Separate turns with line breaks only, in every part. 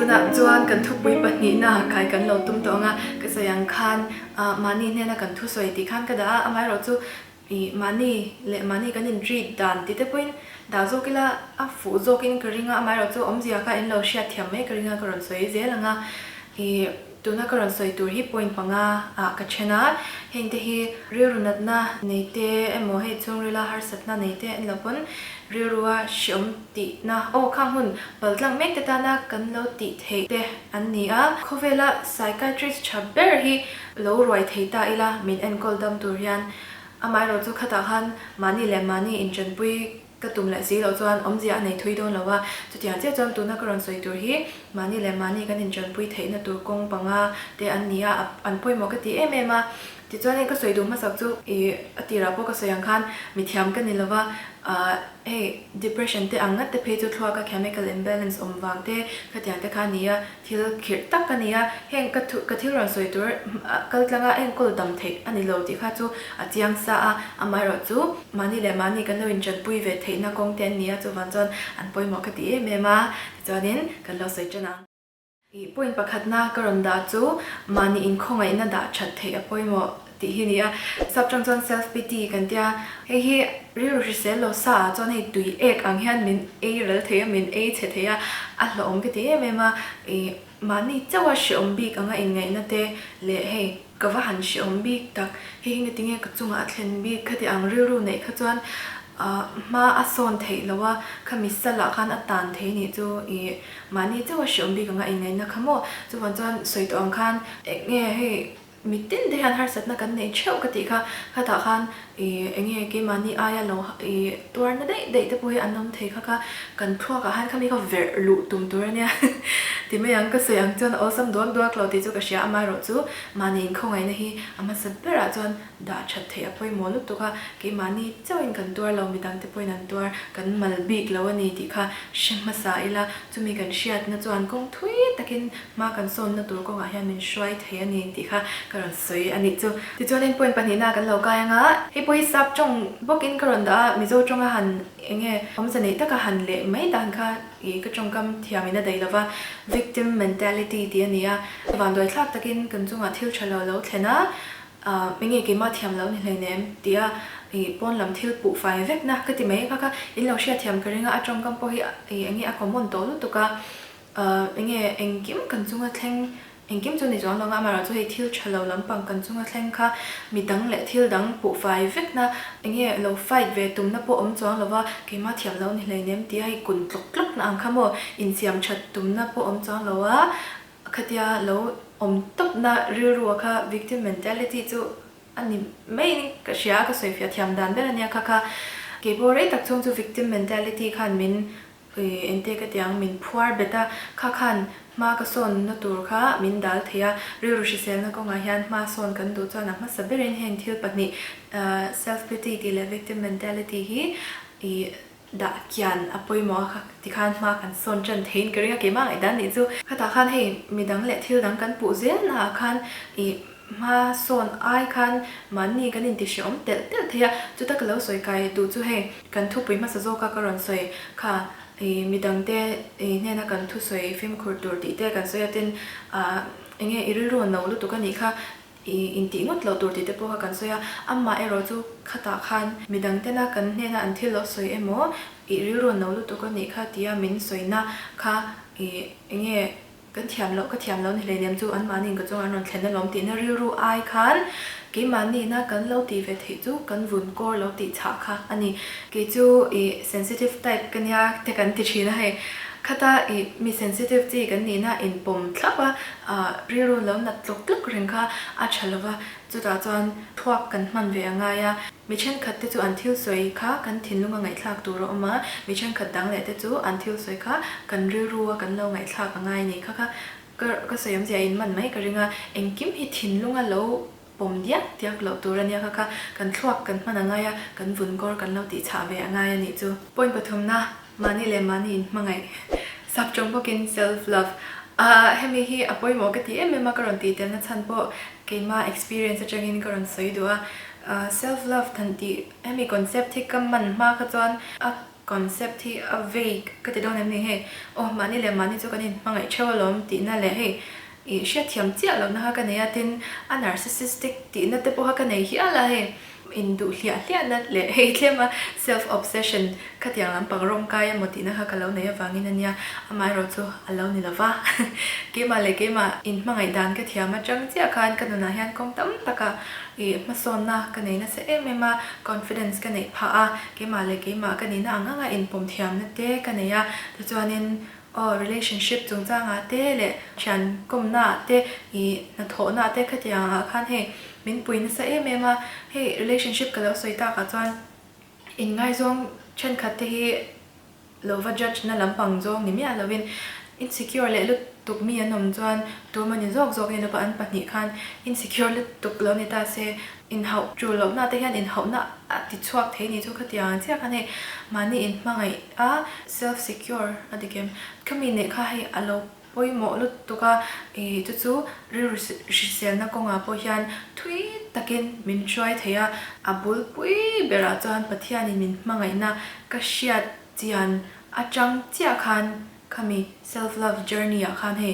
tu na chuan kan thu pui pahnih na khai kan lo tum to nga ka sayang khan mani ne na kan thu soi ti khan ka da amai ro chu mani kan in treat dan ti te point da zo kila a fu zo kin karinga amai ro chu omzia ka in lo sha thiam me karinga karon soi je langa tu na karon soi tur hi point panga ka chena heng te hi rirunat na neite emo he chungrila har satna neite in lapon rirua shom ti na khang hun baltlang mek te ta na kan lo ti the te an ni a khovela psychiatrist chaber hi lo roi theita ila min en kol dam turian amai ro chu khata han mani le mani in chen pui ka tum la si lo chuan omzia nei thui don lawa chutia che chon tu na karon soi tur hi mani le mani kan in chen pui theina tur kong panga te an nia an poi mo ka ti em a ti chuan ka soi du ma sak chu atira po ka soyang khan mithiam kan ni lawa depression te angat te phe chu thwa ka chemical imbalance omwang te khatia te kha nia thil khir tak ka nia heng ka thil ron soi tur kal tlanga en kol dam the ani lo ti kha chu achiang sa a amai ro chu mani le mani kan lo in chen pui ve theina kong ten nia chu wan chon an poi mo ka ti mema chuanin kan lo soi chana point pakhat na karon da chu mani in khongai na da that the apoi mo ti hi nia subject on self pity kan tia hi ri se lo sa chon hei tui ek ang hian min a rel the min a che the ya a lo om ke ti mema mani chawa shom bi ka nga in ngai na te le hei ka wa han shom bi tak hi nge tinge ka chunga thlen bi khati ang ru nei kha chuan ma ason thei lawa khami sala khan atan thei ni chu mani chawa shom bi ka nga in ngai na khamo chu wan chuan soi to ang khan ek nge hei mitin de han har sat na kan nei cheu ka ti kha ta khan enge ke mani aya lo tur na dei te poi anom thei kha kan thua ka han khami ka ver lu tum tur nia ti me yang ka se yang chon awesome don do klo ti chu ka sha amai ro chu mani khongai na hi ama sabera chon da that thei apoi molu tu kha ke mani chawin kan tur lo mi dang te poi nan tur kan mal bik lo ani ti kha shema sa ila chumi kan shiat na chuan kong thui takin ma kan son na tur ko ga hian min shwai thei ani ti kha karon soi ani chu ti chuan point pani na kan lo ka nga hi poi sap chong bokin karon da mizo chonga han enge omsani taka han le mai dan kha ka chongkam thiamina dei lova victim mentality ti ania van doi thlak takin kan chunga thil thalo lo thlena menge ke ma thiam lo ni hleinem tia pon lam thil pu fai vek na ka ti mai kha in lo sha thiam karinga a chongkam po hi enge a common to lu tuka enge engkim kan chunga thleng engkim chu ni jong longa mara chu hei thil thalo lampang kan chunga thleng kha midang le thil dang pu fai vek na enge lo fight ve tumna po om chong lova ke ma thiam lo ni hleinem ti ai kun tlok tlok na ang khamo in siam that tumna po om chong lowa khatia lo om top na ru kha victim mentality chu ani main ka sia ka soifia thiam dan be ania kha ke bore tak chung chu victim mentality khan min ente ka tiang min phuar beta khan ma ka son na tur kha min dal thea ru shi sel na ko nga hian ma son kan du chana ma saberin hen thil pani self pity ti le victim mentality hi da kian apoi mo kha ti khan ma kan son chan thein keringa ke ma idan ni chu khata khan hei midang le thil dang kan pu zel na khan ma son ai khan mani kan in ti shom tel thea chu tak lo soi kai tu chu hei kan thu pui ma sa zo ka karon soi kha midang te ne na kan thu soi film khur tur ti te kan soi atin enge iriru no lu tu kan ni kha in ti ngot lo tur ti te po kan soya amma ero chu khata khan midang te na kan ne na an thil lo soi emo iriru no lu tu kan ni kha tia min soina kha enge kan thiam lo ni le nem chu an mani ka chong an ron thlen lom ti na ru ai khan ke mani na kan lo ti ve the chu kan vun kor lo ti cha kha ani ke chu sensitive type kan ya te kan ti thina he khata mi sensitive chi kan ni na in pom thlapa ru lo na tlok ring kha a chalwa chu ta chuan thuak kan man ve anga ya mi chen khat te chu an thil soi kha kan thinlunga ngai thlak tur ro ma mi chen khat dang le te chu an thil soi kha kan ru kan lo ngai thlak angai ni kha ka sayam ja in man mai ka ringa engkim hi thinlunga lo pom dia tiak lo turania kha kan thuak kan man anga ya kan vun gor kan lo ti cha ve anga ya ni chu point pathum na mani le mani mangai sap chong bokin self love hemi hi apoi mo ka ti em ma karon ti ten na chan po ke ma experience changin karon soi do self love than ti hemi concept thi kam man ma kha chon concept ที่ vague ก็จะโดนนี่ให้โอ้มานี่แหละมานี่จุกันนี่มาไงเชื่อล้มตีนั่นแหละให้เชื่อเทียมเจ้าแล้วนะคะกันเนี่ยตินอัน narcissistic ตีนั่นแต่พวกกันเนี่ยที่อะไรให้อินดูเลียนั่นแหละให้เรียกมา self obsession ก็อย่างนั้นปังร่มกายหมดทีนะคะกันแล้วเนี่ยฟังนี่นั่นเนี่ยอามาเราจะแล้วนี่ละวะเกี่ยมาเลยเกี่ยมาอินมาไงดันก็เทียมมาจังเจ้ากันกันนะฮันคงตั้มตะกะมาสอนนะกันเนี่ยนะเสเอ็มมา confidence กันเนี่ยพาเกี่ยมาเลยเกี่ยมากันเนี่ยนะงั้นอินผมเทียมนั่นเด้กันเนี่ยแต่จวนนี้relationship จงจ้างเต้เลยฉันก้มหน้าเต้นัทโถหน้าเต้ก็อย่างคันให้มินปุยนั่นเสมาให้ relationship กันแล้วสวยตากันจวนอินง่ายจงฉันคัดที่เราว่า judge นั่นลำปังจงนี่ไม่อะไรเป็น insecure เลยลุกตุกมีอันนมจวนตัวมันยังจอกเนี่ยเราปนปันนี่คัน insecure ลุกตุกแล้วนี่ตาเซอินเฮาจูเราหน้าแต่ยันอินเฮาหน้าติดชวกเทนี่ทุกขอย่างเจ้าคันให้มานี่อินมาไงself secure อะไรเกมก็มีเนี่ยค่ะให้เราปอยหมอลุกตุกจู่ๆรีริเซลนักกงปอยันทุยตะเกนมินช่วยเทียบุลปุยเบราจวนปะเทียนิมินมาไงนะก็เชียดเจียนจังเจ้าคันก็มี self love journey คันให้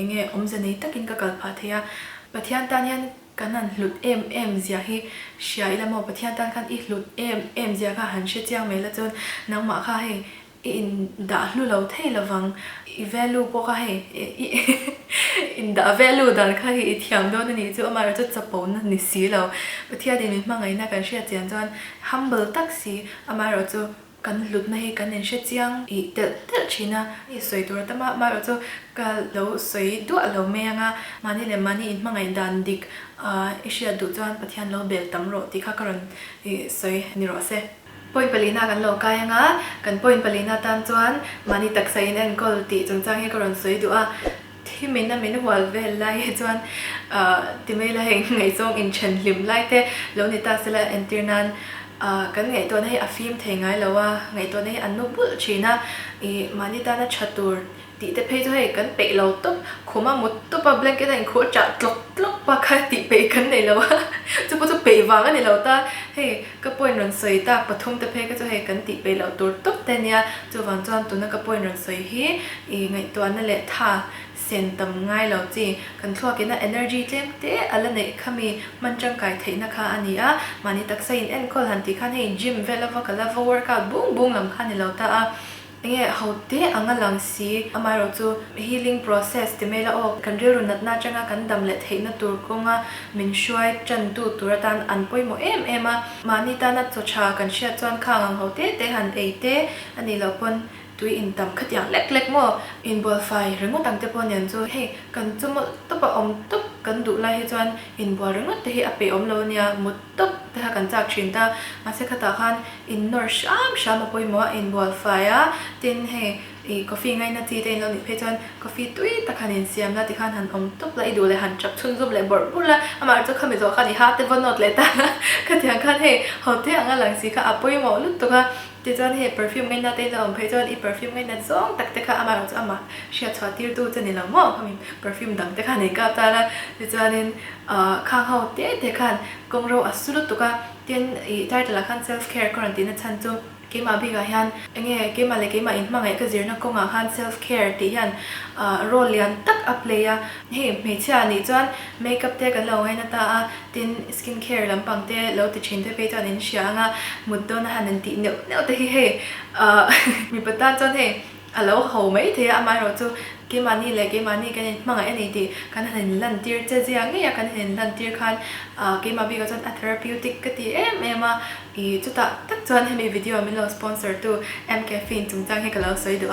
เงี้ยเสนตะกินกับปะเทียปะเทียนตานยันกันนั่นหลุดเอ็มเสียให้เชียร์แล้วมอปะเทียนตานคันอีหลุดเอ็มเสียค่ะหันเชี่ยเจียงไม่ละจนนังมาค่ะให้อินด่าลุเราเท่ละวังอีเวลูพวกค่ะให้อินด่าเวลูดันค่ะให้เทียมโดนนี่จู่มาเราจะจับปนนี่สีเราปะเทียนเดมิมาไงนะกันเชี่ยเจียงจน humble ตักสีมาเราจะกันหลุดในกันเห็นเชี่ยเจียงเด็ดชินะสวยตัวแต่มาเราจะกันเราสวยด้วยเราเมียงมานี่เลยมานี่อินมาไงดันดิกเชียดูจวนปะเทียนเราเบลตำรวจที่ข้ากรนสวยนี่รอเซ่ปอยปลีนากันโลกายกันปอยปลีนาตามจวนมานี่ตักใส่เอ็นกอลตีจงจ้างให้กรนสวยดูที่มินน่ะมินหัวเวลไล่จวนที่ไม่ไล่ไงจงอินเชนลิมไล่แต่แล้วนี่ตาเสละเอ็นตีนันกันไงตัวนี้อาฟิมเทงไงแล้วว่าไงตัวนี้อันนุบุชีนะมานี่ตาน่ะชัดตัวตีแต่เพย์ให้กันเปะเราตุ๊บขมาหมดตุ๊บปะเบลกันเองขวจัดตลกปะค่ะตีเปะกันไหนแล้ววะจะพูดจะเปะวางกันไหนแล้วตาเฮ้ก็ป่วยนอนสวยตาปฐมแต่เพย์ก็จะให้กันตีเปะเราตัวตุ๊บแต่เนี่ยจะวางจวนตัวนั้นก็ป่วยนอนสวยเฮ้ไงตัวนั่นแหละท่าเส้นตำง่ายเราจริงกันทั่วกันนะ energy เต็มเตะอะไรเนี่ยขมีมันจังไก่เทนะคะอันนี้มานี่ตักใส่เอ็นก็หันตีขันให้ gym เวลาว่ากันแล้ว workout บุ้งลำคันนี่เราตาเนี่ยเขาเตะอังลังสีมาเราจะ healing process ที่ไม่ละออกกันเรื่องนัดน่าจะงากันดำเละเทนตัวกงมันช่วยจันตัวตันอันป่วยโมมานี่ตานัดจะชากันเชียจวนข้างเขาเตะหันเตะอันนี้เราปนตัวอินตำขัดอย่างเล็กๆมั่วอินบอลไฟหรือว่าตั้งแต่ปนยันจูให้กันจุ่มตุ๊บอมตุ๊บกันดูไล่ให้จวนอินบอลหรือว่าแต่ให้อเปอมเราเนี่ยมุดตุ๊บแต่หากันจากชินตามาเสกตาขันอินนอร์ชามมาปอยมั่วอินบอลไฟตินให้กาแฟง่ายนาทีแต่เราหนิเพจวนกาแฟตุ้ยตะขันอินเสียมนาทีขันหันอมตุ๊บไล่ดูเลยหันจับชุนซุบเลยบอลบุละอามาจะขมิจขันอีฮาเตวันนอตเลยตาขัดอย่างขันให้เขาเตะอังหลังสีก็อปอยมั่วลุตุกที่จวนเห็น perfume ง่ายนาทีเราเพจวนอี perfume ง่ายนาซ่องตักแต่ค่ะอามาเราจะอามาเชียร์ชอตที่ดูจะนี่เรามั่วเขามี perfume ดังแต่ค่ะในกับตาละที่จวนนี่ข้างเขาเตะแต่ขันกงเราอัศลุตุกเตียนได้แต่ละขัน self care ก่อนที่นั่นฉันจูเกี่ยมาพี่ก็ยันเงี้ยเกี่ยมาเลยเกี่ยมาอินมาไงก็เจอนักกงขัน self care ที่ยันโรลยันตักอัพเลยเฮ้ไม่ใช่นี่จวนเมคอัพเตะกันเราไงนะตาติน skin care ลำปังเตะเราติดชินเตะไปจวนนินเชียงมุดโดนหันนันติเนียวเตะเฮ้มีปัตตาจวนเฮ้แล้วเขาไม่เทอะมาเราจูเกี่ยมานี่เลยเกี่ยมานี่กันมาไงนี่ดีกันเห็นลันตีร์เจ๊ยังไงกันเห็นลันตีร์คันเกี่ยมาพี่ก็จวนtherapeutic ก็ที่มาจุดตักจวนให้มีวิดีโอมีเราสปอนเซอร์ตัว M Caffeine จุงจังให้กับเราสวยดู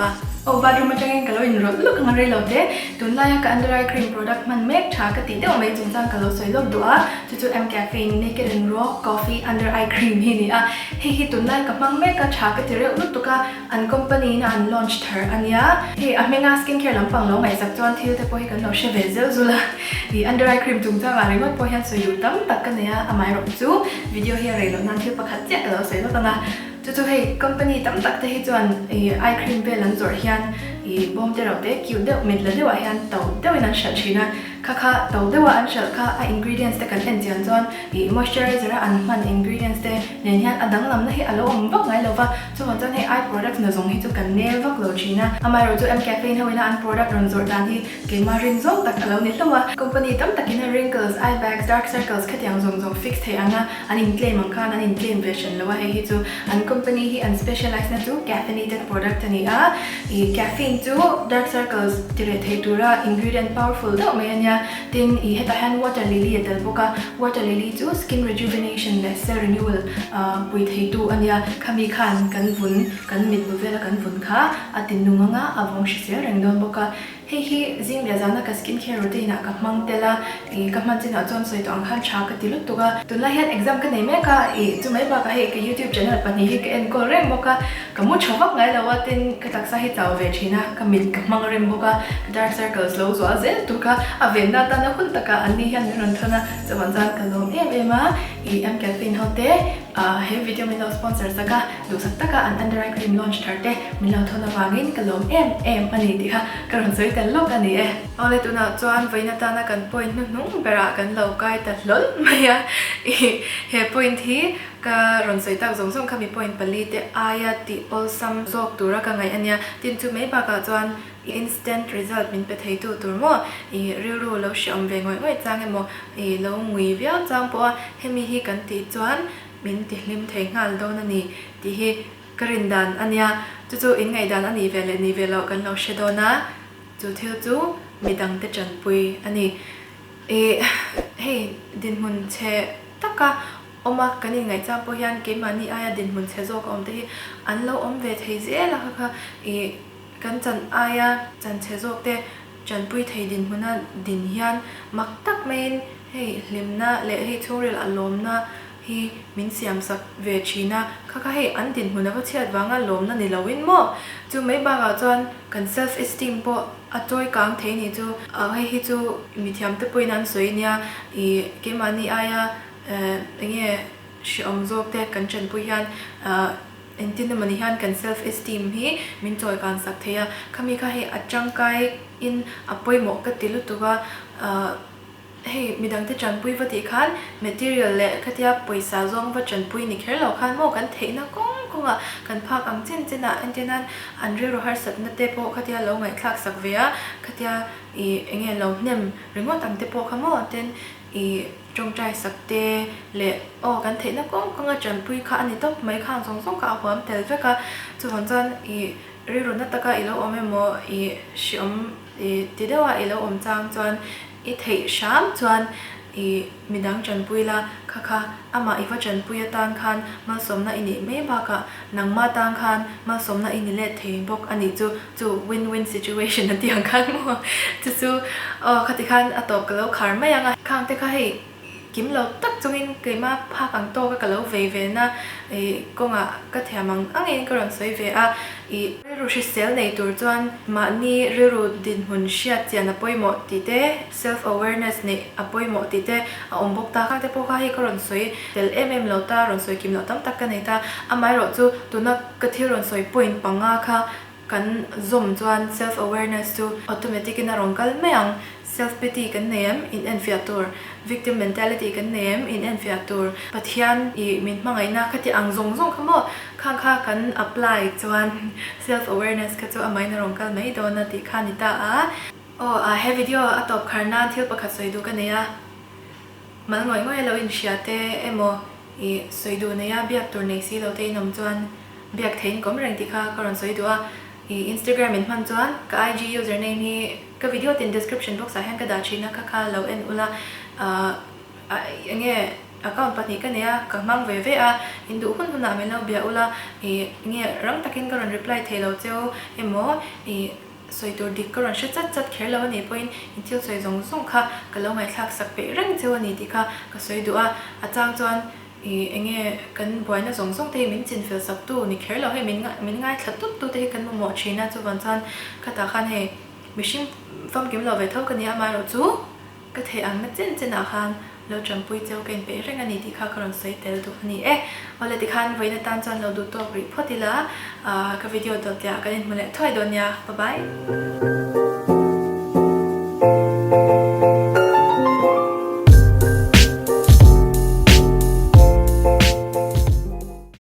บาดรูมาจังให้กับเราอินรถลูกกันเรื่อยเราเด้ตุนไล่กับ Under Eye Cream Product มันเมกชากติเดี๋ยวไม่จุงจังกับเราสวยลูกดูจู่ๆ M Caffeine นี่ก็เป็น Raw Coffee Under Eye Cream นี่ให้ตุนไล่กับมันเมกกับชากติเรื่อยลูกตัวก็อัน company นั้น launch เธออันนี้ไม่งา skin care ลำปังเราไงสักจวนที่แต่พอให้กันเราเชฟเวเซลจุละUnder Eye Cream จุงจังอะไรก็พอให้สวยอยู่ตั้งตักกันเนี่ยไม่รู้จู่วิดีโอให้เรานั่นที่ประคัดเจ้าเราสวยลูกตั้งจู่ๆให้ company ตั้งตักแต่ให้จวน eye cream เป็นหลังจอดเฮียนบอมเดาเด็กคิวเด็กเม็ดเลยเดี๋ยวเฮียนเต่าเดี๋ยวนั้นฉันชีนะ ค่ะตัวเดียวอันเชื่อค่ะingredients แต่กันเอ็นจีนจวนmoisturizer อันมัน ingredients แต่เนี่ยอันดังลำนั้นให้อารมณ์วักไงเราว่าจวนจวนให้ eye product เนี่ยส่งให้จุกันเนี่ยวักเราชีนะอามาเราจะcaffeine ให้นะอัน product รันจวนด้านที่เกี่ยมารินซงตักเราเนี่ยตัวว่า company ตั้มตักกิน wrinkles eye bags dark circles แค่ยังส่ง fix ให้อัน inflame มันค่ะอัน inflame version แล้วว่าให้จุอัน company ให้อัน specialize นะจุ caffeinated product นี่caffeine จุ dark circles ที่เรียกให้ตัว ingredient powerful เท่าไหร่เนี่ยตินเหตุหัน water lily เดี๋ยวบอกว่า water lily จุ skin rejuvenation และ cell renewal ปุยให้ตัวอันเนี่ยขมีขันกันฝุ่นกันมิดบุเวลกันฝุ่นค่ะตินนุ่งงะอาวงชิเสียแรงโดนบอกว่าให้จิงเดียจานะกับ skin care routine กับมังเตล่ากับมันจินจอนสวยตัวอังคันชากับติลุตัวตุนไล่เห็น exam กันไหนแม่ก็จุไม่บอกให้กับ YouTube channel ปันนี้ให้กับ encore เรื่องบอกว่ากับมุดชอบไงแล้วว่าตินกับตักษาให้เจ้าเวชีนะกับมิดกับมังเรื่องบอกว่า dark circles โลสวาเซลตัวก็อาเวนด้าตานะคุณตะกอันนี้ยันยูนทนะจะวันจันทร์กันลงมาแคฟฟินเขาเต้ให้วิดีโอมีเราสปอนเซอร์สักดูสักตะกอัน under eye cream launch ทัดเต้มีเราทนวางินกันลงอันนี้ดีค่ะกระหันสวยแต่โลกอันนี้เอาเลยตัวน่ะจวนไว้นาตานะกัน point นุ่งเบรากันเราใกล้แต่ล้นไม่อะเฮ point ที่กระหันสวยตักส่งคำมี point ผลิตอายติออลซัมซอกตัวกันไงอันเนี้ยตินจูไม่ปากจวน instant result มินเป็นให้ตัวมั่วรู้เราชมเวงไว้จังมั่วเราหงุยเวียวจังเพราะให้มีให้กันติจวนมินติลิมเทงานโดนนี่ที่ให้กรินดันอันเนี้ยจู่ๆอินไงดันอันนี้เวลนี่เวลเรากันเราเชดนะจู่มีดังแต่จันปุยอันนี้ให้ดินมุนเชตักกะอมากันยังไงจังพยันเกมันนี่อายดินมุนเชโซกอมที่อันเราเวทให้เสียแล้วค่ะกันจันอายจันเชโซกแต่จันปุยไทยดินมุนดินยันมักตักเมนให้ลิมนะเละให้ช่วงเวลาลมนะให้มินเสียมสักเวชีนะค่ะให้อันดินมุนก็เชียดวางอารมณ์นั่นนี่เราวินโมจู่ไม่บางจวนกัน self esteem ปะจอยกลางเทนี่จู่ให้จู่มีเทียมตะปุยนั้นสวยเนี่ยเกมันนี่อายอย่างเงี้ยชิอมโซกแต่กันจันปุยยันอินทินมันนี่ฮันกัน self esteem ฮีมินจอยการสักเทียขมีค่ะให้อัจฉริยะอินอภัยหมกกติลุตัวให้มีดังที่จันปุยวัติคัน material เละขที่ปุยสาจงว่าจันปุยนี่แค่เราคันโมกันเทนะก้องอ่ะกันพักอังเจนเจน่ะอันเจนั้นอันเรื่องหัดสัตว์นั่นเตโปขที่เราไงคลักสักเวียขที่เงี้ยเราเนี่ยหรือว่าตั้งเตโปขโมเต้นจงใจสักเตเละกันเทนะก้องอ่ะจันปุยค่ะอันนี้ต้องไม่ข้างส่งกับหัวมันแต่ก็จุดวันจันเรื่องนั้นตะกะเราไม่โมชิมที่เดียวเราจางจวนเทชามจวนมีดังจันปุยละค่ะอามาอีว่าจันปุยต่างคันมาสมนะอินี่ไม่บากะนังมาต่างคันมาสมนะอินี่เละเทบอกอันนี้จู่ win-win situation นั่นที่ยังคันมั่วจู่คติคันอัตบกับเราขารไม่ยังไงข้างแต่ค่ะให้กิมเราตักจงอินเกยมาพากังโตกับเราเวนะก็งะก็แถมอังเองก็รังสวยเวรู้ชิเซลในตัวจวนมานี่รู้ดินหุ่นเชียเจียนอภัยหมดติเต้ self awareness ในอภัยหมดติเต้อมบกตาข้างแต่พวกเขาให้ก็รังสวยเดลเราตารังสวยกิมเราตั้มตักกันในตาไม่รู้จู่ตัวนักก็ที่รังสวยปุ่นปังงาค่ะกันzoom จวน self awareness จู่ automatic น่ารองกันไม่ยังself pity กันเนม in enfiatur victim mentality กันเนม in enfiatur ปัจจัยมินมังไงนะคัที่อังซงขโมข้างกัน apply จวน self awareness ก็จะไม่นารองกันไม่โดนนาทีขานิตาให้วิดีโออัตบคาร์นาที่ประกาศสวยดูกันเนี่ยมันง่อยเราอินเชียเตโมสวยดูเนี่ยเบียกตัวในซีเราเตนำจวนเบียกเทนก็ไม่แรงที่ข้าก็รันสวยดูInstagram มินพันจวนกับ IG username นี้ก็วิดีโอติด description box ให้กระดาษชี้นะค่ะเราเอ็นอุละอย่างเงี้ยaccount ปัจจุบันเนี่ยก็มั่งเว่อินดูคนคนนั้นเราเบียอุละเงี้ยรังตะกินก็รัน reply เทเราเจ้าโมสวยตัวดิก็รันชัดแค่เราเนี่ยพออินเที่ยวสวยส่งค่ะก็เราไม่คลักสักเปรังเจ้านี่ดีค่ะก็สวยดูอาจารย์จวนเงี้ยกันบ่อยนะส่งเทมินจินเฟลสักตัวนี่แค่เราให้มินง่ายขัดตัวเทกันมาหมดชีนะจุวันจันคาตาคันให้มิชิมฟังกิมเราไปเท่ากันเนี่ยมาเราจู่ก็เทอังนั่นจินอาคารเราจำปุยเจ้าเก่งไปเรื่องอันนี้ที่ข้ากำลังใส่แต่ละตัวนี้วันละที่คันไว้ในตานจันเราดูตัวรีพอร์ตละกับวิดีโอตัวเดียวกันมาเลยถ้อยโดนยาบ๊ายบาย ะ